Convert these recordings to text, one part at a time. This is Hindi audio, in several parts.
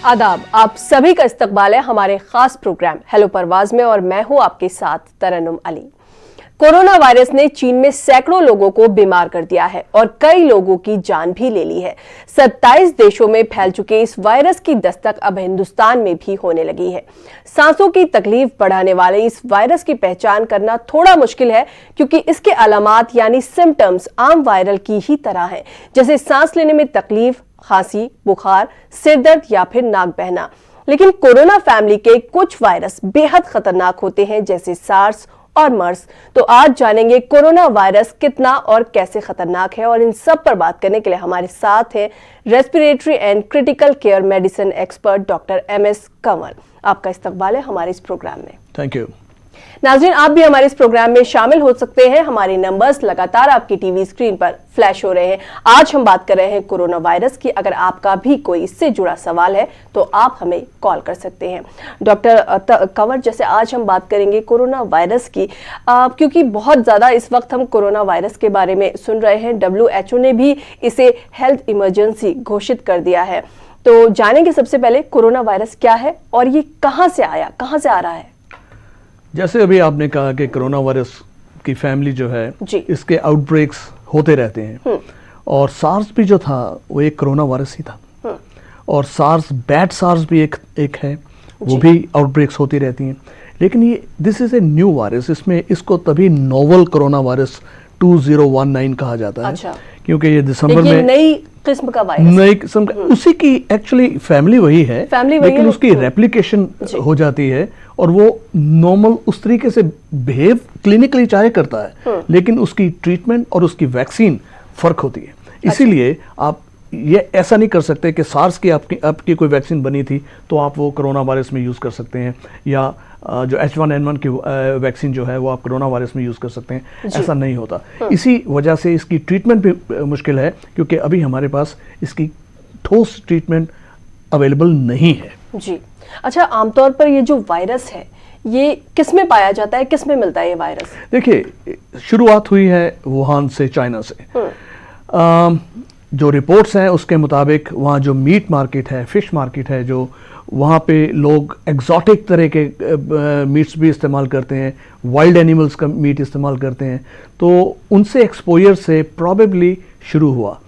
आदाब, आप सभी का इस्तकबाल है हमारे खास प्रोग्राम हेलो परवाज में और मैं हूं आपके साथ तरन्नुम अली। कोरोना वायरस ने चीन में सैकड़ों लोगों को बीमार कर दिया है और कई लोगों की जान भी ले ली है। 27 देशों में फैल चुके इस वायरस की दस्तक अब हिंदुस्तान में भी होने लगी है। सांसों की तकलीफ बढ़ाने वाले इस वायरस की पहचान करना थोड़ा मुश्किल है क्योंकि इसके अलामात यानी सिम्टम्स आम वायरल की ही तरह हैं, जैसे सांस लेने में तकलीफ, खांसी, बुखार, सिर दर्द या फिर नाक बहना। लेकिन कोरोना फैमिली के कुछ वायरस बेहद खतरनाक होते हैं, जैसे सार्स और मर्स। तो आज जानेंगे कोरोना वायरस कितना और कैसे खतरनाक है, और इन सब पर बात करने के लिए हमारे साथ हैं respiratory and critical care medicine expert doctor MS Kanwar. आपका इस्तकबाल है हमारे इस प्रोग्राम में। Thank you. नाज़रीन, आप भी हमारे इस प्रोग्राम में शामिल हो सकते हैं। हमारे नंबर्स लगातार आपकी टीवी स्क्रीन पर फ्लैश हो रहे हैं। आज हम बात कर रहे हैं कोरोना वायरस की। अगर आपका भी कोई इससे जुड़ा सवाल है तो आप हमें कॉल कर सकते हैं। डॉक्टर कंवर, जैसे आज हम बात करेंगे कोरोना वायरस की, क्योंकि बहुत ज़्यादा इस वक्त हम कोरोना वायरस के बारे में सुन रहे हैं। WHO ने भी इसे हेल्थ इमरजेंसी घोषित कर दिया है। तो जानेंगे सबसे पहले कोरोना वायरस क्या है और ये कहाँ से आया, कहाँ से आ रहा है। जैसे अभी आपने कहा कि कोरोना वायरस की फैमिली जो है इसके आउटब्रेक्स होते रहते हैं, और सार्स भी जो था वो एक कोरोना वायरस ही था, और सार्स, बैड सार्स भी एक है, वो भी आउटब्रेक्स होती रहती हैं। लेकिन ये this is a new virus, इसमें इसको तभी नोवल कोरोना वायरस 2019 कहा जाता है। क्योंकि ये दिसंबर में नई किस्म का वायरस, नई किस्म का, उसी की एक्चुअली फैमिली वही है, लेकिन उसकी रेप्लिकेशन हो जाती है और वो नॉर्मल उस तरीके से बिहेव क्लिनिकली चाहे करता है, लेकिन उसकी ट्रीटमेंट और उसकी वैक्सीन फर्क होती है। इसीलिए आप ये ऐसा नहीं कर सकते कि सार्स की आपकी कोई वैक्सीन बनी थी तो आप वो कोरोना वायरस में यूज़ कर सकते हैं, या जो H1N1 की वैक्सीन जो है वो आप कोरोना वायरस में यूज़ कर सकते हैं। ऐसा नहीं होता। इसी वजह से इसकी ट्रीटमेंट भी मुश्किल है, क्योंकि अभी हमारे पास इसकी ठोस ट्रीटमेंट अवेलेबल नहीं है। जी अच्छा, आमतौर पर ये जो वायरस है ये किस में पाया जाता है, किस में मिलता है ये वायरस? देखिए, शुरुआत हुई है वुहान से, चाइना से। जो रिपोर्ट्स हैं उसके मुताबिक वहाँ जो मीट मार्केट है, फिश मार्केट है, जो वहाँ पे लोग एग्जॉटिक तरह के मीट्स भी इस्तेमाल करते हैं, वाइल्ड एनिमल्स का मीट इस्तेमाल करते हैं, तो उनसे एक्सपोजर से प्रॉबेबली शुरू हुआ।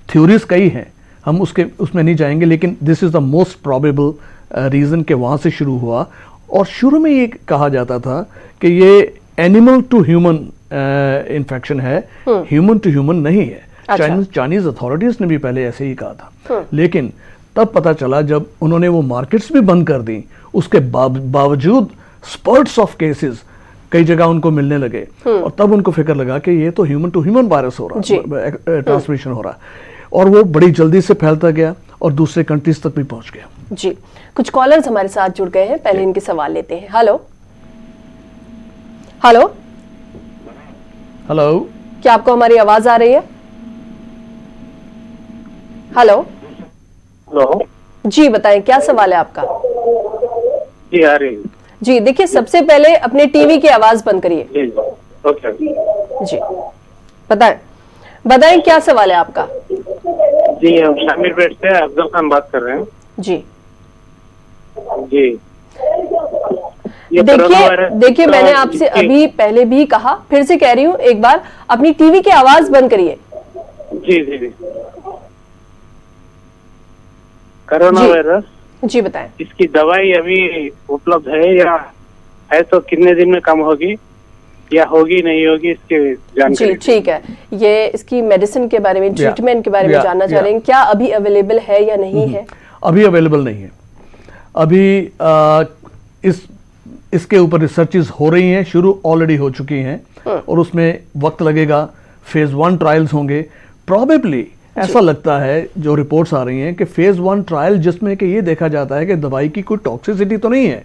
थ्योरीज कई हैं, हम उसमें नहीं जाएंगे, लेकिन this is the most probable reason कि वहाँ से शुरू हुआ। और शुरू में ये कहा जाता था कि ये एनिमल टू ह्यूमन इन्फेक्शन है, ह्यूमन टू ह्यूमन नहीं है। चाइनीज अथॉरिटीज ने भी पहले ऐसे ही कहा था, लेकिन तब पता चला जब उन्होंने वो मार्केट्स भी बंद कर दी, उसके बावजूद स्पर्ट्स ऑफ केसेस कई जगह उनको मिलने लगे, और तब उनको फिक्र लगा कि ये तो ह्यूमन टू ह्यूमन वायरस हो रहा है, ट्रांसमिशन हो रहा है, और वो बड़ी जल्दी से फैलता गया और दूसरे कंट्रीज तक भी पहुंच गया। जी, कुछ कॉलर्स हमारे साथ जुड़ गए हैं, पहले इनके सवाल लेते हैं। हेलो हेलो हेलो, क्या आपको हमारी आवाज आ रही है? हेलो हेलो जी, बताएं क्या सवाल है आपका? जी आ रही है। जी देखिए, सबसे पहले अपने टीवी की आवाज बंद करिए। जी ओके जी बताएं क्या सवाल है आपका? जी, हम शामिरपेट से अफजल खान बात कर रहे हैं। जी जी देखिए मैंने आपसे अभी पहले भी कहा, फिर से कह रही हूँ एक बार, अपनी टीवी की आवाज बंद करिए। जी जी जी कोरोना वायरस, जी बताएं। इसकी दवाई अभी उपलब्ध है या है, तो कितने दिन में कम होगी या होगी नहीं होगी, इसकी जानकारी? जी ठीक है, ये इसकी मेडिसिन के बारे में, ट्रीटमेंट के बारे में जानना चाह रहे हैं, क्या अभी अवेलेबल है या नहीं है? अभी अवेलेबल नहीं है। अभी इसके ऊपर रिसर्चेस हो रही हैं, शुरू ऑलरेडी हो चुकी हैं, और उसमें वक्त लगेगा। फेज 1 ट्रायल्स होंगे प्रॉबेबली। ऐसा लगता है, जो रिपोर्ट्स आ रही हैं, कि फेज 1 ट्रायल जिसमें कि ये देखा जाता है कि दवाई की कोई टॉक्सिसिटी तो नहीं है,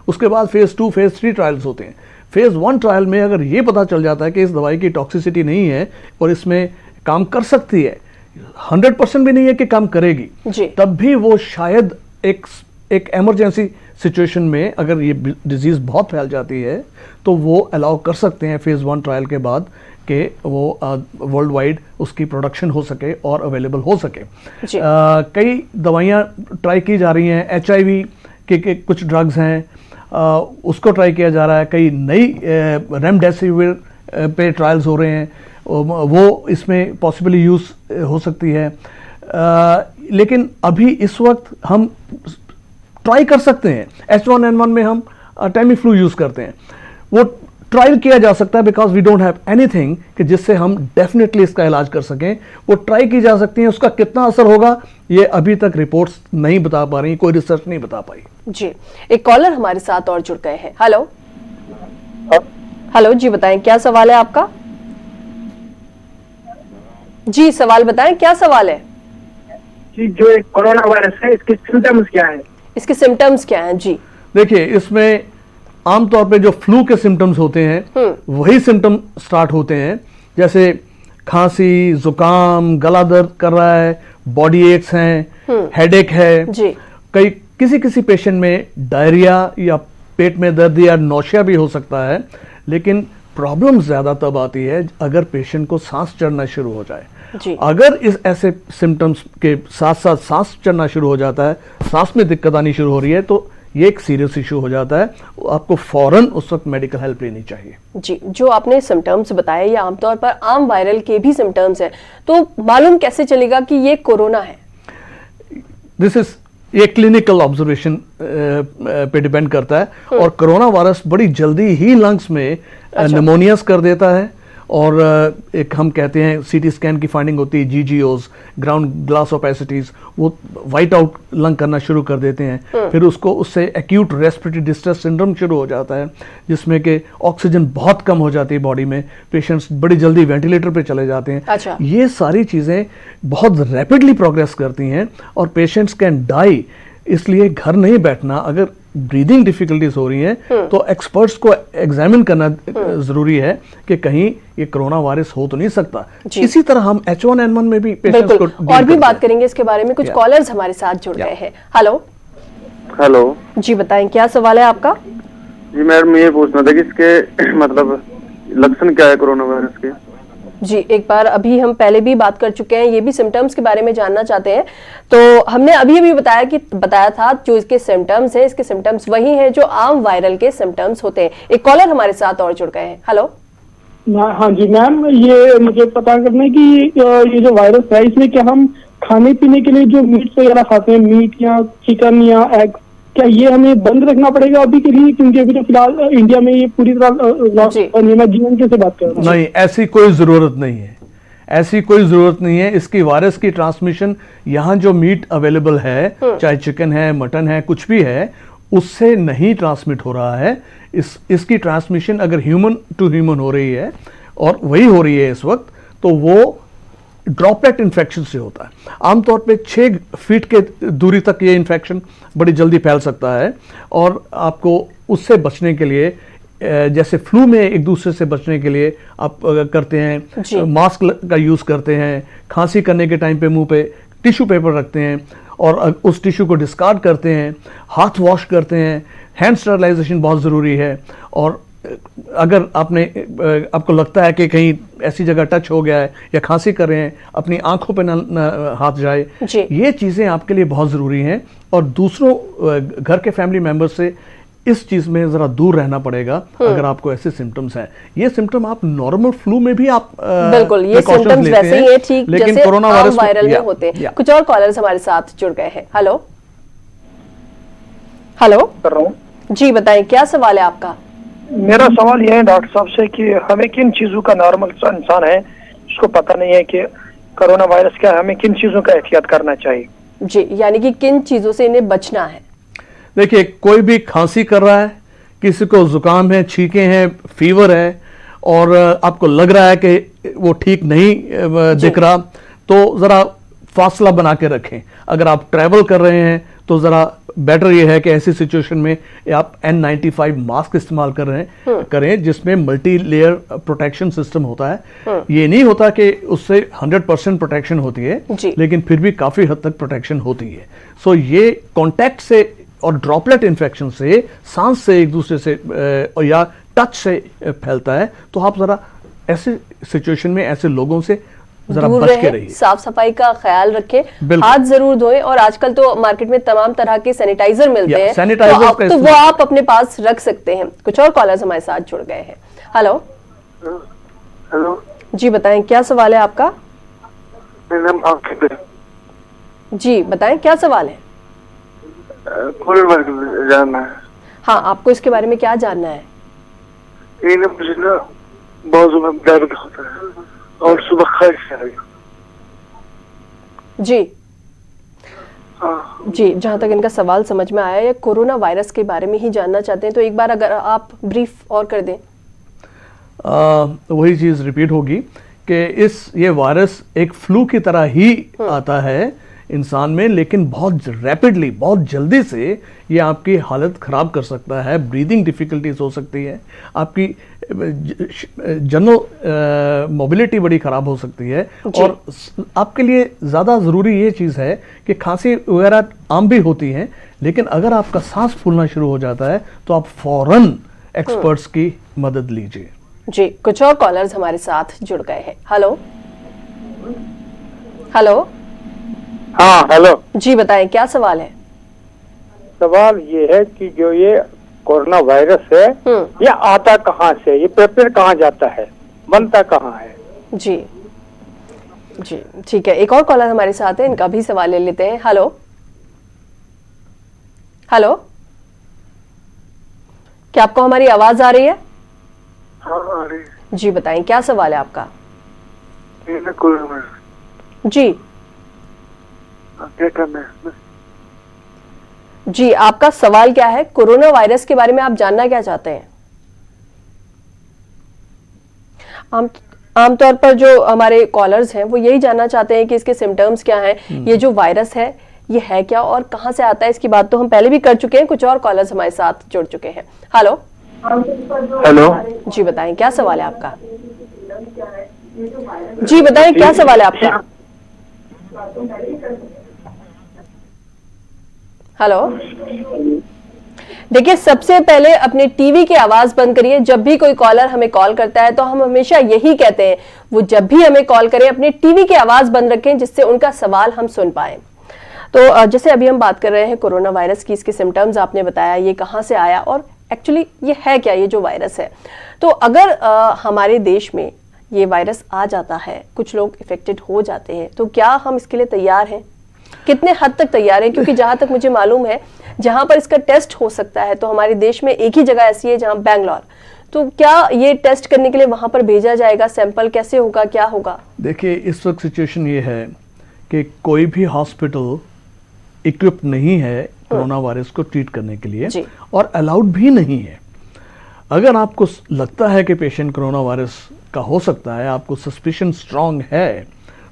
उसके बाद फेज 2, फेज 3 ट्रायल्स होते हैं। फेज 1 ट्रायल में अगर ये पता चल जाता है कि इस दवाई की टॉक्सिसिटी नहीं है और इसमें काम कर सकती है, 100% भी नहीं है कि काम करेगी, तब भी वो शायद एक इमरजेंसी सिचुएशन में, अगर ये डिजीज बहुत फैल जाती है, तो वो अलाउ कर सकते हैं फेज 1 ट्रायल के बाद कि वो वर्ल्ड वाइड उसकी प्रोडक्शन हो सके और अवेलेबल हो सके। कई दवाइयाँ ट्राई की जा रही हैं, HIV के कुछ ड्रग्स हैं, उसको ट्राई किया जा रहा है। कई नई रेमडेसिविर पे ट्रायल्स हो रहे हैं, वो इसमें पॉसिबली यूज़ हो सकती है। लेकिन अभी इस वक्त हम ट्राई कर सकते हैं। H1N1 में हम Tamiflu यूज़ करते हैं, वो ट्रायल किया जा सकता है because we don't have anything कि जिससे हम डेफिनेटली इसका इलाज कर सकें। वो ट्राई की जा सकती है, उसका कितना असर होगा ये अभी तक रिपोर्ट्स नहीं बता पा रही, कोई रिसर्च नहीं बता पाई। जी, एक कॉलर हमारे साथ और जुड़ गए हैं। हेलो हेलो जी, बताएं क्या सवाल है आपका? जी सवाल बताएं, क्या सवाल है? जी, जो एक कोरोना वायरस है इसके सिम्टम्स क्या है? इसके सिम्टम्स क्या हैं? जी देखिए, इसमें आमतौर पे जो फ्लू के सिम्टम्स होते हैं वही सिम्टम स्टार्ट होते हैं, जैसे खांसी, जुकाम, गला दर्द कर रहा है, बॉडी एक्स हैं, हेडेक है जी। किसी पेशेंट में डायरिया या पेट में दर्द या नौशिया भी हो सकता है। लेकिन प्रॉब्लम ज्यादा तब आती है अगर पेशेंट को सांस चढ़ना शुरू हो जाए। जी। अगर इस ऐसे सिम्टम्स के साथ साथ सांस चढ़ना शुरू हो जाता है, सांस में दिक्कत आनी शुरू हो रही है, तो ये एक सीरियस इशू हो जाता है। आपको फौरन उस वक्त मेडिकल हेल्प लेनी चाहिए। जी, जो आपने सिम्टम्स बताए ये आमतौर पर आम वायरल के भी सिम्टम्स हैं, तो मालूम कैसे चलेगा कि ये कोरोना है? दिस इज ये क्लिनिकल ऑब्जर्वेशन पे डिपेंड करता है। और कोरोना वायरस बड़ी जल्दी ही लंग्स में निमोनियास कर देता है, और एक हम कहते हैं CT स्कैन की फाइंडिंग होती है GGOs, ग्राउंड ग्लास ओपेसिटीज, वो वाइट आउट लंग करना शुरू कर देते हैं। फिर उससे एक्यूट रेस्पिरेटरी डिस्ट्रेस सिंड्रोम शुरू हो जाता है, जिसमें कि ऑक्सीजन बहुत कम हो जाती है बॉडी में, पेशेंट्स बड़ी जल्दी वेंटिलेटर पे चले जाते हैं। अच्छा। ये सारी चीज़ें बहुत रैपिडली प्रोग्रेस करती हैं और पेशेंट्स कैन डाई। इसलिए घर नहीं बैठना, अगर ब्रीदिंग डिफिकल्टीज हो रही हैं तो एक्सपर्ट्स को एग्जामिन करना जरूरी है कि कहीं ये कोरोना वायरस हो तो नहीं सकता। इसी तरह हम H1N1 में भी पेशेंट्स को और भी बात करेंगे इसके बारे में। कुछ कॉलर्स हमारे साथ जुड़ गए हैं। हेलो हेलो जी, बताएं क्या सवाल है आपका? जी मैडम, ये पूछना था कि इसके मतलब लक्षण क्या है कोरोना वायरस के? जी, एक बार अभी हम पहले भी बात कर चुके हैं, ये भी सिम्टम्स के बारे में जानना चाहते हैं। तो हमने अभी बताया था जो इसके सिम्टम्स है, इसके सिम्टम्स वही हैं जो आम वायरल के सिम्टम्स होते हैं। एक कॉलर हमारे साथ और जुड़ गए हैं। हेलो हाँ जी मैम, ये मुझे पता करना है कि ये जो वायरस है इसमें क्या हम खाने पीने के लिए जो मीट वगैरह खाते हैं, मीट या चिकन या एग, क्या ये हमें बंद रखना पड़ेगा अभी के लिए? क्योंकि अभी तो फिलहाल इंडिया में ये पूरी तरह जीवन कैसे बात कर रहे हैं? नहीं, ऐसी कोई जरूरत नहीं है, ऐसी कोई जरूरत नहीं है। इसकी वायरस की ट्रांसमिशन यहाँ जो मीट अवेलेबल है, चाहे चिकन है, मटन है, कुछ भी है, उससे नहीं ट्रांसमिट हो रहा है। इसकी ट्रांसमिशन अगर ह्यूमन टू ह्यूमन हो रही है, और वही हो रही है इस वक्त, तो वो ड्रॉपलेट इन्फेक्शन से होता है। आमतौर पे 6 फीट के दूरी तक ये इन्फेक्शन बड़ी जल्दी फैल सकता है, और आपको उससे बचने के लिए, जैसे फ्लू में एक दूसरे से बचने के लिए आप करते हैं, मास्क का यूज करते हैं, खांसी करने के टाइम पे मुंह पे टिश्यू पेपर रखते हैं और उस टिश्यू को डिस्कार्ड करते हैं, हाथ वॉश करते हैं, हैंड स्टरलाइजेशन बहुत ज़रूरी है। और अगर आपको लगता है कि कहीं ऐसी जगह टच हो गया है या खांसी कर रहे हैं, अपनी आंखों पे न हाथ जाए। ये चीज़ें आपके लिए बहुत ज़रूरी हैं। और दूसरों घर के फैमिली मेंबर से इस चीज में जरा दूर रहना पड़ेगा अगर आपको ऐसे सिम्टम्स हैं। ये सिम्टम आप नॉर्मल फ्लू में भी आप बिल्कुल ये सिम्टम्स वैसे ही है, ठीक लेकिन जैसे कोरोना वायरस वायरल में होते हैं। कुछ और कॉलर्स हमारे साथ जुड़ गए हैं। हेलो हेलो कर रहा हूँ जी, बताएं क्या सवाल है आपका? मेरा सवाल यह है डॉक्टर साहब से कि हमें किन चीजों का, नॉर्मल इंसान है उसको पता नहीं है कि कोरोना वायरस क्या है, हमें किन चीजों का एहतियात करना चाहिए? जी, यानी कि किन चीजों से इन्हें बचना है? देखिए, कोई भी खांसी कर रहा है, किसी को जुकाम है, छींके हैं, फीवर है, और आपको लग रहा है कि वो ठीक नहीं दिख रहा, तो जरा फासला बना के रखें। अगर आप ट्रैवल कर रहे हैं तो जरा बेटर ये है कि ऐसी सिचुएशन में आप N95 मास्क इस्तेमाल करें जिसमें मल्टी लेयर प्रोटेक्शन सिस्टम होता है। ये नहीं होता कि उससे 100% प्रोटेक्शन होती है, लेकिन फिर भी काफी हद तक प्रोटेक्शन होती है। सो ये कॉन्टैक्ट से और ड्रॉपलेट इन्फेक्शन से, सांस से एक दूसरे से या टच से फैलता है, तो आप जरा ऐसे सिचुएशन में ऐसे लोगों से जरा दूर बच के रहें, रहिए। साफ सफाई का ख्याल रखें, बिल्कुल। हाथ जरूर धोएं, और आजकल तो मार्केट में तमाम तरह के सैनिटाइजर मिलते हैं, सैनिटाइजर तो, का तो वो आप अपने पास रख सकते हैं। कुछ और कॉलर्स हमारे साथ जुड़ गए हैं। हेलो। हेलो, जी बताएं, क्या सवाल है आपका? मेरा नाम आकिब है। जी बताएं, क्या सवाल है? कोरोना वायरस जानना है। हाँ, आपको इसके बारे में क्या जानना है? ये ना मुझे ना बाजू में दर्द होता है और सुबह खारिश आ रही है। जी हाँ, जी, जहाँ तक इनका सवाल समझ में आया, ये कोरोना वायरस के बारे में ही जानना चाहते हैं, तो एक बार अगर आप ब्रीफ और कर दें। वही चीज रिपीट होगी कि ये वायरस एक फ्लू की तरह ही आता है इंसान में, लेकिन बहुत रैपिडली, बहुत जल्दी से ये आपकी हालत खराब कर सकता है। ब्रीदिंग डिफिकल्टीज हो सकती है, आपकी जनरल मोबिलिटी बड़ी खराब हो सकती है, और आपके लिए ज़्यादा ज़रूरी ये चीज़ है कि खांसी वगैरह आम भी होती हैं, लेकिन अगर आपका सांस फूलना शुरू हो जाता है तो आप फौरन एक्सपर्ट्स की मदद लीजिए। जी, कुछ और कॉलर्स हमारे साथ जुड़ गए हैं। हेलो। हेलो। हाँ हेलो। जी बताएं, क्या सवाल है? सवाल ये है कि जो ये कोरोना वायरस है, ये आता कहाँ से, ये पेपर कहाँ जाता है, बनता कहाँ है? जी जी ठीक है, एक और कॉलर हमारे साथ है, इनका भी सवाल ले लेते हैं। हेलो। हेलो, क्या आपको हमारी आवाज आ रही है? हाँ आ रही है। जी बताएं, क्या सवाल है आपका? ये ना कोरोना वायरस, जी क्या करना है? जी, आपका सवाल क्या है? कोरोना वायरस के बारे में आप जानना क्या चाहते हैं? आमतौर पर जो हमारे कॉलर्स हैं वो यही जानना चाहते हैं कि इसके सिम्टम्स क्या हैं, ये जो वायरस है ये है क्या और कहां से आता है। इसकी बात तो हम पहले भी कर चुके हैं, कुछ और कॉलर्स हमारे साथ जुड़ चुके हैं। हेलो। हेलो, जी बताएं, क्या सवाल है आपका? जी बताएं, क्या सवाल है आपका? हेलो। देखिए, सबसे पहले अपने टीवी की आवाज बंद करिए। जब भी कोई कॉलर हमें कॉल करता है तो हम हमेशा यही कहते हैं, वो जब भी हमें कॉल करें अपने टीवी की आवाज बंद रखें, जिससे उनका सवाल हम सुन पाए। तो जैसे अभी हम बात कर रहे हैं कोरोना वायरस की, इसके सिम्टम्स आपने बताया, ये कहां से आया और एक्चुअली ये है क्या, ये जो वायरस है। तो अगर हमारे देश में ये वायरस आ जाता है, कुछ लोग इफेक्टेड हो जाते हैं, तो क्या हम इसके लिए तैयार हैं? कितने हद तक तैयार हैं? क्योंकि जहां तक मुझे मालूम है, जहां पर इसका टेस्ट हो सकता है तो हमारे देश में एक ही जगह ऐसी है, जहां बैंगलोर। तो क्या ये टेस्ट करने के लिए वहां पर भेजा जाएगा? सैंपल कैसे होगा, क्या होगा? देखिए, इस वक्त सिचुएशन ये है कि कोई भी हॉस्पिटल इक्विप नहीं है कोरोना वायरस को ट्रीट करने के लिए, और अलाउड भी नहीं है। अगर आपको लगता है कि पेशेंट कोरोना वायरस का हो सकता है, आपको सस्पिशन स्ट्रांग है,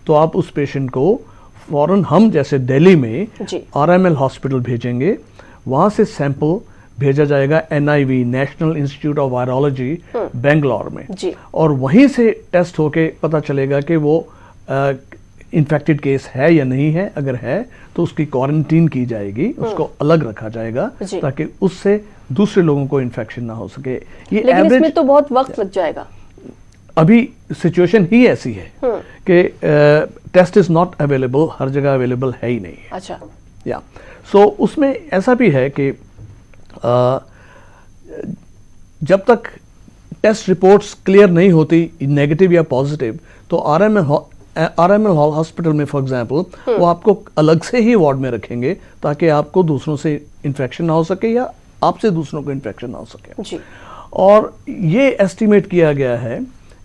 तो आप उस पेशेंट को फौरन, हम जैसे दिल्ली में RML हॉस्पिटल भेजेंगे, वहां से सैंपल भेजा जाएगा NIV, national institute of virology Bangalore में, और वहीं से टेस्ट होके पता चलेगा कि वो इन्फेक्टेड केस है या नहीं है। अगर है तो उसकी क्वारंटीन की जाएगी, उसको अलग रखा जाएगा ताकि उससे दूसरे लोगों को इन्फेक्शन ना हो सके। ये लेकिन इसमें तो बहुत वक्त लग जाएगा। अभी सिचुएशन ही ऐसी है कि टेस्ट इज नॉट अवेलेबल, हर जगह अवेलेबल है ही नहीं है। अच्छा, या सो उसमें ऐसा भी है कि जब तक टेस्ट रिपोर्ट्स क्लियर नहीं होती, नेगेटिव या पॉजिटिव, तो RML हॉस्पिटल में फॉर एग्जांपल वो आपको अलग से ही वार्ड में रखेंगे ताकि आपको दूसरों से इन्फेक्शन ना हो सके या आपसे दूसरों को इन्फेक्शन ना हो सके। और ये एस्टिमेट किया गया है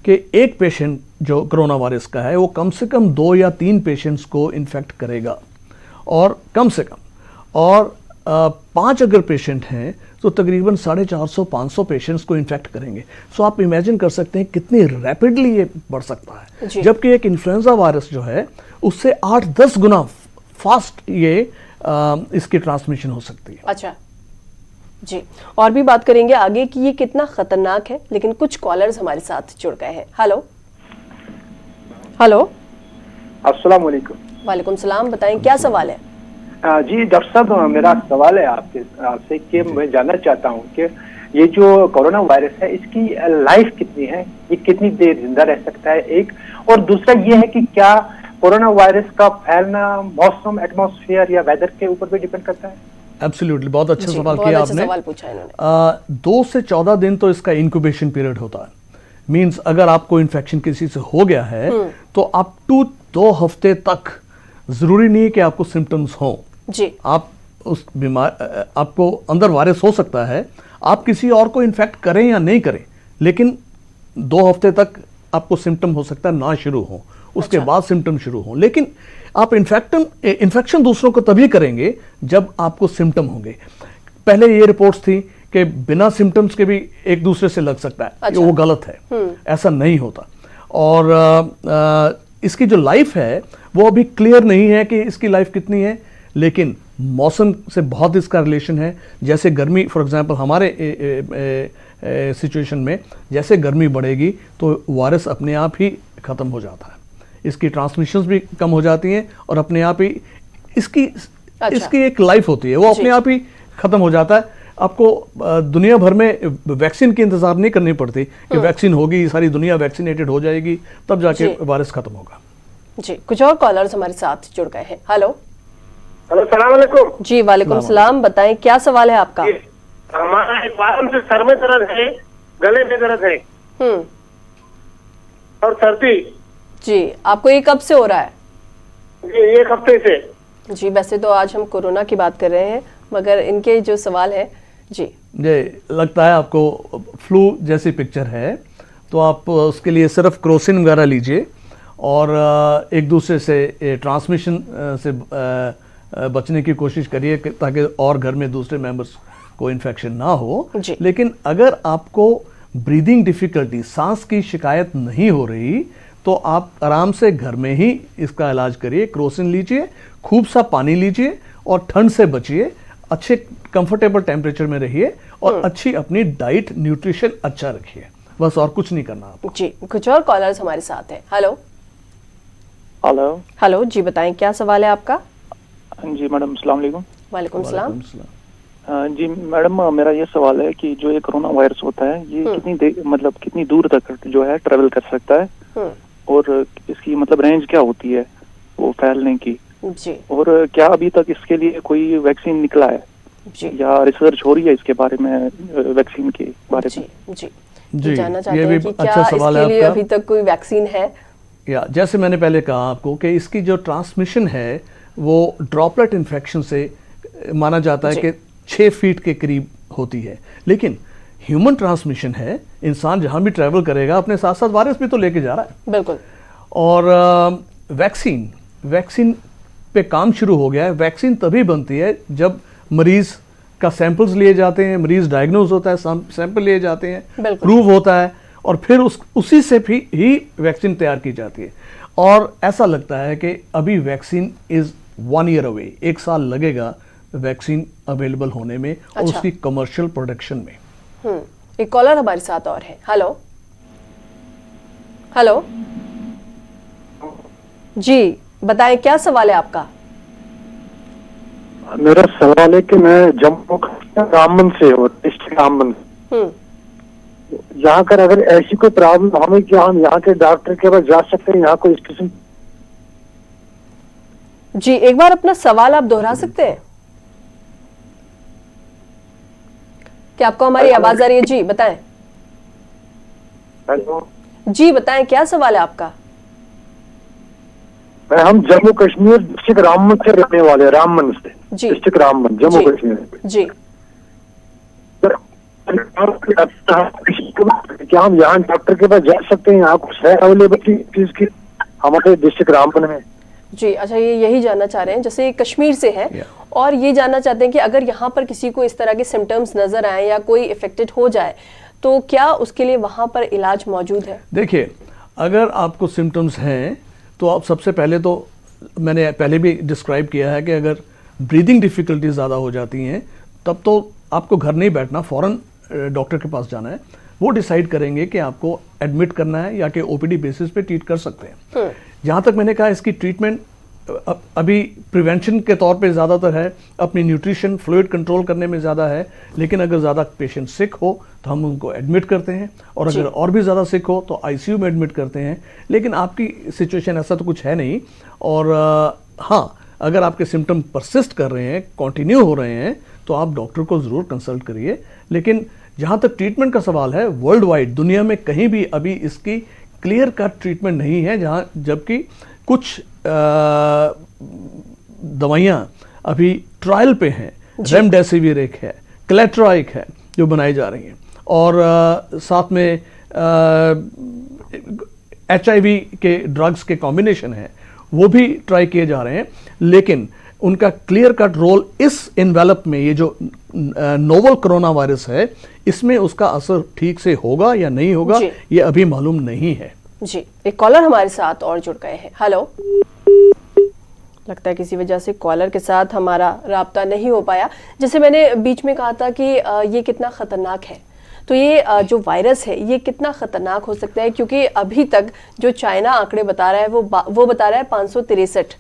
कि एक पेशेंट जो कोरोना वायरस का है वो कम से कम 2 या 3 पेशेंट्स को इन्फेक्ट करेगा, और कम से कम, और 5 अगर पेशेंट हैं तो तकरीबन 450-500 पेशेंट्स को इन्फेक्ट करेंगे। सो आप इमेजिन कर सकते हैं कितनी रैपिडली ये बढ़ सकता है, जबकि एक इन्फ्लुएंजा वायरस जो है उससे 8-10 गुना फास्ट ये इसकी ट्रांसमिशन हो सकती है। अच्छा जी, और भी बात करेंगे आगे कि ये कितना खतरनाक है, लेकिन कुछ कॉलर्स हमारे साथ जुड़ गए हैं। हेलो। हेलो। अस्सलाम वालेकुम। वालेकुम सलाम, बताएं क्या सवाल है? जी डॉक्टर साहब, मेरा सवाल है आपसे कि मैं जानना चाहता हूँ कि ये जो कोरोना वायरस है इसकी लाइफ कितनी है, ये कितनी देर जिंदा रह सकता है, एक। और दूसरा ये है कि क्या कोरोना वायरस का फैलना मौसम, एटमॉस्फेयर या वेदर के ऊपर भी डिपेंड करता है? एब्सोल्युटली, बहुत अच्छा सवाल बहुत किया अच्छा आपने। सवाल पूछा इन्होंने। 2 से 14 दिन तो इसका इंक्यूबेशन पीरियड होता है। मींस अगर आपको इन्फेक्शन किसी से हो गया है तो अप टू 2 हफ्ते तक जरूरी नहीं है कि आपको सिम्टम्स हों जी। आप उस बीमार, आपको अंदर वायरस हो सकता है, आप किसी और को इन्फेक्ट करें या नहीं करें, लेकिन 2 हफ्ते तक आपको सिम्टम हो सकता है ना शुरू हो, उसके बाद सिम्टम शुरू हो। लेकिन आप इन्फेक्शन दूसरों को तभी करेंगे जब आपको सिम्टम होंगे। पहले ये रिपोर्ट्स थी कि बिना सिम्टम्स के भी एक दूसरे से लग सकता है, वो गलत है, ऐसा नहीं होता। और इसकी जो लाइफ है वो अभी क्लियर नहीं है कि इसकी लाइफ कितनी है, लेकिन मौसम से बहुत इसका रिलेशन है। जैसे गर्मी, फॉर एग्जांपल हमारे सिचुएशन में जैसे गर्मी बढ़ेगी तो वायरस अपने आप ही खत्म हो जाता है, इसकी ट्रांसमिशंस भी कम हो जाती हैं और अपने आप ही इसकी एक लाइफ होती है, वो अपने आप ही खत्म हो जाता है। आपको दुनिया भर में वैक्सीन की इंतजार नहीं करनी पड़ती कि वैक्सीन होगी, सारी दुनिया वैक्सीनेटेड हो जाएगी, तब जाके वायरस खत्म होगा। जी, कुछ और कॉलर्स हमारे साथ जुड़ गए हैं। हेलो सलाम वालेकुम। जी वालेकुम सलाम, बताएं क्या सवाल है आपका? हमारा एक वारम से सर में दर्द है, गले में दर्द है और सर्दी। जी, आपको ये कब से हो रहा है? जी, 1 हफ्ते से। जी, वैसे तो आज हम कोरोना की बात कर रहे हैं, मगर इनके जो सवाल है जी लगता है आपको फ्लू जैसी पिक्चर है, तो आप उसके लिए सिर्फ क्रोसिन वगैरह लीजिए और एक दूसरे से ट्रांसमिशन से बचने की कोशिश करिए ताकि और घर में दूसरे मेंबर्स को इन्फेक्शन ना हो। लेकिन अगर आपको ब्रीदिंग डिफिकल्टी, सांस की शिकायत नहीं हो रही, तो आप आराम से घर में ही इसका इलाज करिए। क्रोसिन लीजिए, खूब सा पानी लीजिए और ठंड से बचिए, अच्छे कंफर्टेबल टेम्परेचर में रहिए और अच्छी अपनी डाइट, न्यूट्रिशन अच्छा रखिए, बस और कुछ नहीं करना आपको। जी, कुछ और कॉलर्स हमारे साथ हैं। हेलो हेलो हेलो जी, बताएं क्या सवाल है आपका? जी मैडम, अस्सलाम वालेकुम। वालेकुम सलाम। जी मैडम, मेरा ये सवाल है कि जो ये कोरोना वायरस होता है ये कितनी दूर तक जो है ट्रेवल कर सकता है और इसकी मतलब रेंज क्या होती है वो फैलने की? जी। और क्या अभी तक इसके लिए कोई वैक्सीन निकला है जी, या रिसर्च हो रही है इसके बारे में, वैक्सीन के बारे में? जी, जानना चाहते हैं कि क्या इसके लिए अभी तक कोई वैक्सीन है? या जैसे मैंने पहले कहा आपको कि इसकी जो ट्रांसमिशन है वो ड्रॉपलेट इन्फेक्शन से माना जाता है कि 6 फीट के करीब होती है, लेकिन ह्यूमन ट्रांसमिशन है, इंसान जहां भी ट्रैवल करेगा अपने साथ साथ वायरस भी तो लेके जा रहा है। बिल्कुल। और वैक्सीन पे काम शुरू हो गया है। वैक्सीन तभी बनती है जब मरीज का सैंपल्स लिए जाते हैं, मरीज डायग्नोज होता है, सैंपल लिए जाते हैं, प्रूव होता है और फिर उसी से भी ही वैक्सीन तैयार की जाती है। और ऐसा लगता है कि अभी वैक्सीन इज 1 ईयर अवे, 1 साल लगेगा वैक्सीन अवेलेबल होने में और उसकी कमर्शियल प्रोडक्शन में। एक कॉलर हमारे साथ और है। हेलो हेलो जी, बताएं क्या सवाल है आपका? मेरा सवाल है कि मैं जम्मू रामबन से हूँ, डिस्ट्रिक्ट रामबन। यहाँ कर अगर ऐसी कोई प्रॉब्लम हमें, क्या हम यहाँ के डॉक्टर के पास जा सकते हैं? यहाँ कोई स्टेशन? जी, एक बार अपना सवाल आप दोहरा सकते हैं? क्या आपको हमारी आवाज आ रही है? जी बताएं। हेलो जी, बताएं क्या सवाल है आपका? हम जम्मू कश्मीर डिस्ट्रिक्ट रामबन से रहने वाले, रामबन से, डिस्ट्रिक्ट रामबन, जम्मू कश्मीर। जी, क्या हम यहाँ डॉक्टर के पास जा सकते हैं? यहाँ कुछ है अवेलेबल चीज की हमारे डिस्ट्रिक्ट रामबन में? जी, अच्छा, ये यही जानना चाह रहे हैं, जैसे कश्मीर से है और ये जानना चाहते हैं कि अगर यहाँ पर किसी को इस तरह के सिम्टम्स नजर आए या कोई इफेक्टेड हो जाए तो क्या उसके लिए वहां पर इलाज मौजूद है? देखिए, अगर आपको सिम्टम्स हैं तो आप सबसे पहले तो, मैंने पहले भी डिस्क्राइब किया है कि अगर ब्रीदिंग डिफिकल्टीज ज़्यादा हो जाती हैं तब तो आपको घर नहीं बैठना, फ़ौरन डॉक्टर के पास जाना है। वो डिसाइड करेंगे कि आपको एडमिट करना है या कि ओपीडी बेसिस पे ट्रीट कर सकते हैं। जहाँ तक मैंने कहा, इसकी ट्रीटमेंट अभी प्रिवेंशन के तौर पे ज़्यादातर है, अपनी न्यूट्रिशन फ्लूइड कंट्रोल करने में ज़्यादा है, लेकिन अगर ज़्यादा पेशेंट सिक हो तो हम उनको एडमिट करते हैं, और अगर और भी ज़्यादा सिक हो तो आईसीयू में एडमिट करते हैं। लेकिन आपकी सिचुएशन ऐसा तो कुछ है नहीं, और हाँ, अगर आपके सिम्टम परसिस्ट कर रहे हैं, कंटिन्यू हो रहे हैं, तो आप डॉक्टर को ज़रूर कंसल्ट करिए। लेकिन जहाँ तक ट्रीटमेंट का सवाल है, वर्ल्ड वाइड दुनिया में कहीं भी अभी इसकी क्लियर कट ट्रीटमेंट नहीं है, जहाँ जबकि कुछ दवाइयाँ अभी ट्रायल पे हैं। रेमडेसिविर एक है, क्लेट्राइक है जो बनाई जा रही हैं, और साथ में HIV के ड्रग्स के कॉम्बिनेशन है, वो भी ट्राई किए जा रहे हैं। लेकिन उनका क्लियर कट रोल इस इन्वेलप में, ये जो नोवल कोरोना वायरस है, इसमें उसका असर ठीक से होगा या नहीं होगा, ये अभी मालूम नहीं है। जी, एक कॉलर हमारे साथ और जुड़ गए हैं। हेलो, लगता है किसी वजह से कॉलर के साथ हमारा राब्ता नहीं हो पाया। जैसे मैंने बीच में कहा था कि ये कितना खतरनाक है, तो ये जो वायरस है ये कितना खतरनाक हो सकता है, क्योंकि अभी तक जो चाइना आंकड़े बता रहा है वो बता रहा है 563,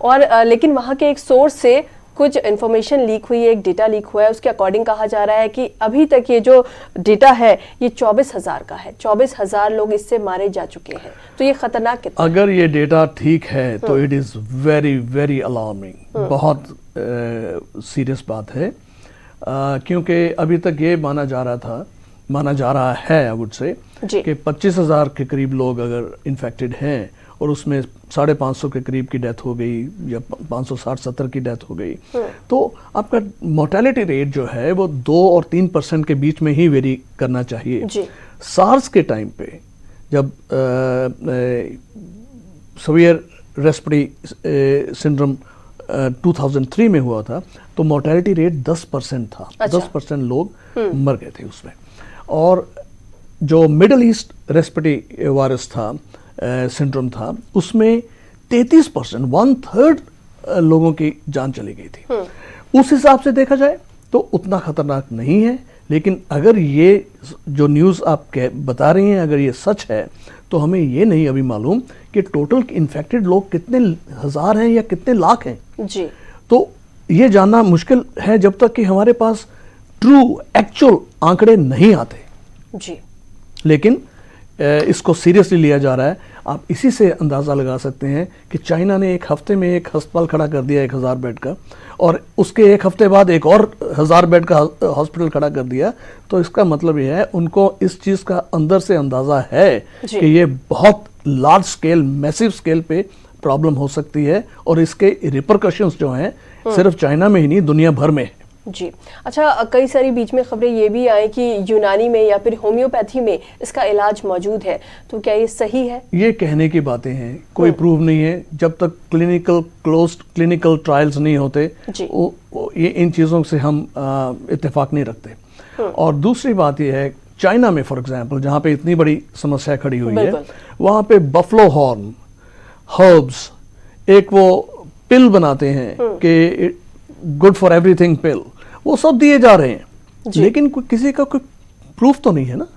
और लेकिन वहाँ के एक सोर्स से कुछ इन्फॉर्मेशन लीक हुई है, एक डेटा लीक हुआ है, उसके अकॉर्डिंग कहा जा रहा है कि अभी तक ये जो डेटा है ये 24,000 का है। 24,000 लोग इससे मारे जा चुके हैं, तो ये खतरनाक कितना? अगर ये डेटा ठीक है तो it is very very alarming, बहुत सीरियस बात है, क्योंकि अभी तक ये माना जा रहा है आई वुड से कि 25,000 के करीब लोग अगर इन्फेक्टेड हैं, और उसमें 550 के करीब की डेथ हो गई, या 560-70 की डेथ हो गई, तो आपका मोर्टेलिटी रेट जो है वो 2 और 3% के बीच में ही वेरी करना चाहिए। सार्स के टाइम पे जब सीवियर रेस्पिरेटरी सिंड्रोम 2003 में हुआ था, तो मोर्टेलिटी रेट 10% था। 10% लोग मर गए थे उसमें। और जो मिडल ईस्ट रेस्पिरेटरी वायरस था, सिंड्रोम था, उसमें 33%, 1/3 लोगों की जान चली गई थी। उस हिसाब से देखा जाए तो उतना खतरनाक नहीं है, लेकिन अगर ये जो न्यूज़ आप बता रही हैं अगर ये सच है, तो हमें ये नहीं अभी मालूम कि टोटल इन्फेक्टेड लोग कितने हज़ार हैं या कितने लाख हैं जी। तो ये जानना मुश्किल है जब तक कि हमारे पास ट्रू एक्चुअल आंकड़े नहीं आते जी। लेकिन इसको सीरियसली लिया जा रहा है। आप इसी से अंदाज़ा लगा सकते हैं कि चाइना ने एक हफ्ते में एक अस्पताल खड़ा कर दिया 1000 बेड का, और उसके एक हफ्ते बाद एक और 1000 बेड का हॉस्पिटल खड़ा कर दिया। तो इसका मतलब ये है उनको इस चीज़ का अंदर से अंदाज़ा है कि ये बहुत लार्ज स्केल, मैसिव स्केल पे प्रॉब्लम हो सकती है, और इसके रिपरकशंस जो हैं सिर्फ चाइना में ही नहीं दुनिया भर में है जी। अच्छा, कई सारी बीच में खबरें ये भी आई कि यूनानी में या फिर होम्योपैथी में इसका इलाज मौजूद है, तो क्या ये सही है? ये कहने की बातें हैं, कोई प्रूव नहीं है। जब तक क्लोज्ड क्लिनिकल ट्रायल्स नहीं होते ये इन चीज़ों से हम इत्तेफाक नहीं रखते। और दूसरी बात ये है, चाइना में फॉर एग्जांपल जहाँ पे इतनी बड़ी समस्या खड़ी हुई है, वहाँ पे बफलो हॉर्न, हर्ब्स, एक वो पिल बनाते हैं कि गुड फॉर एवरीथिंग पिल, वो सब दिए जा रहे हैं, लेकिन किसी का कोई प्रूफ तो नहीं है ना,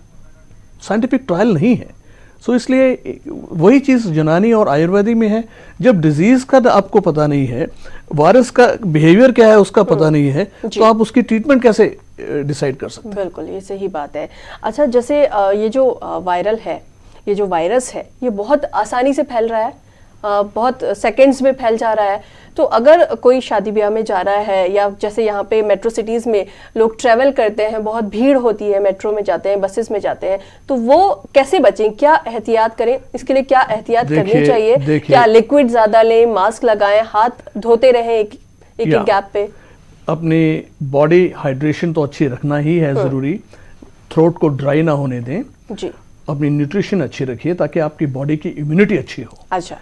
साइंटिफिक ट्रायल नहीं है। सो इसलिए वही चीज़ यूनानी और आयुर्वेदिक में है। जब डिजीज का आपको पता नहीं है, वायरस का बिहेवियर क्या है उसका पता नहीं है, तो आप उसकी ट्रीटमेंट कैसे डिसाइड कर सकते हैं? बिल्कुल, ये सही बात है। अच्छा, जैसे ये जो वायरल है, ये जो वायरस है, ये बहुत आसानी से फैल रहा है, बहुत सेकंड्स में फैल जा रहा है। तो अगर कोई शादी ब्याह में जा रहा है, या जैसे यहाँ पे मेट्रो सिटीज़ में लोग ट्रैवल करते हैं, बहुत भीड़ होती है, मेट्रो में जाते हैं, बसेस में जाते हैं, तो वो कैसे बचें, क्या एहतियात करें? इसके लिए क्या एहतियात करनी चाहिए? क्या लिक्विड ज़्यादा लें, मास्क लगाएं, हाथ धोते रहें एक गैप पे? अपनी बॉडी हाइड्रेशन तो अच्छी रखना ही है ज़रूरी, थ्रोट को ड्राई ना होने दें जी। अपनी न्यूट्रिशन अच्छी रखिए ताकि आपकी बॉडी की इम्यूनिटी अच्छी हो। अच्छा।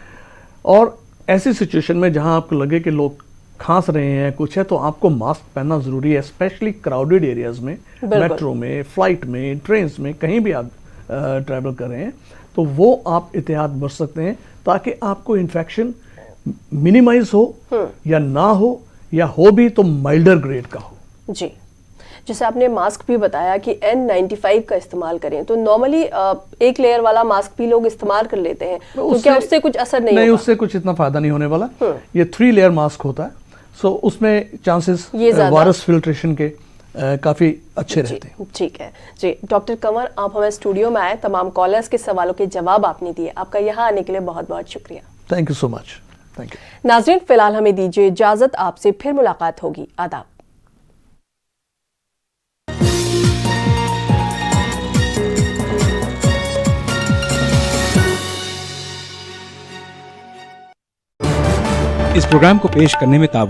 और ऐसी सिचुएशन में जहां आपको लगे कि लोग खांस रहे हैं कुछ है, तो आपको मास्क पहनना ज़रूरी है, स्पेशली क्राउडेड एरियाज़ में, मेट्रो में, फ्लाइट में, ट्रेन्स में, कहीं भी आप ट्रैवल कर रहे हैं, तो वो आप एहतियात बरत सकते हैं ताकि आपको इन्फेक्शन मिनिमाइज हो या ना हो, या हो भी तो माइल्डर ग्रेड का हो जी। जैसे आपने मास्क भी बताया कि N95 का इस्तेमाल करें, तो नॉर्मली एक लेयर वाला मास्क भी लोग इस्तेमाल कर लेते हैं, तो क्या उससे कुछ असर नहीं होगा? उससे कुछ इतना फायदा नहीं होने वाला। ये 3 लेयर मास्क होता है, सो उसमें चांसेस वायरस फिल्ट्रेशन के काफी अच्छे रहते हैं। ठीक है जी। डॉक्टर कंवर, आप हमारे स्टूडियो में आए, तमाम कॉलर्स के सवालों के जवाब आपने दिए, आपका यहाँ आने के लिए बहुत बहुत शुक्रिया। Thank you so much. Thank you. नाज़रीन, फिलहाल हमें दीजिए इजाजत, आपसे फिर मुलाकात होगी। आदाब। इस प्रोग्राम को पेश करने में ताउन